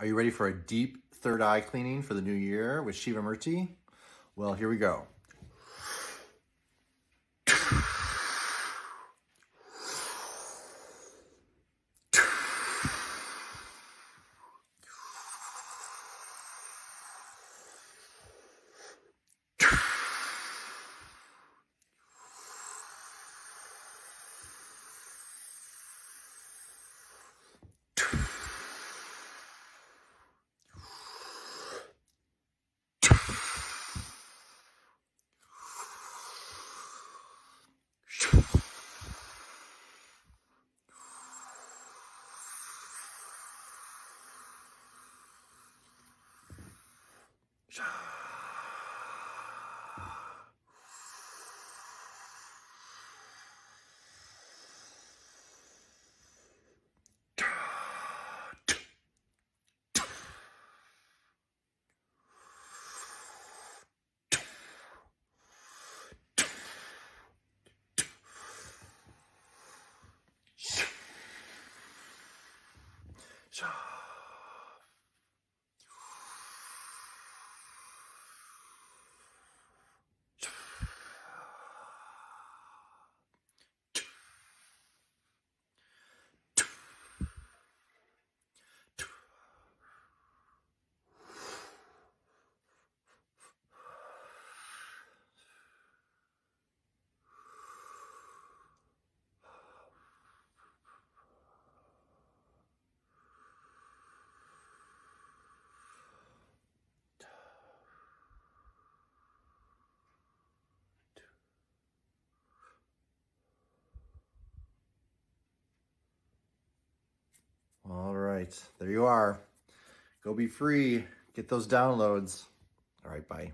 Are you ready for a deep third eye cleaning for the new year with Shiva Murti? Well, here we go. All right, there you are. Go be free. Get those downloads. All right, bye.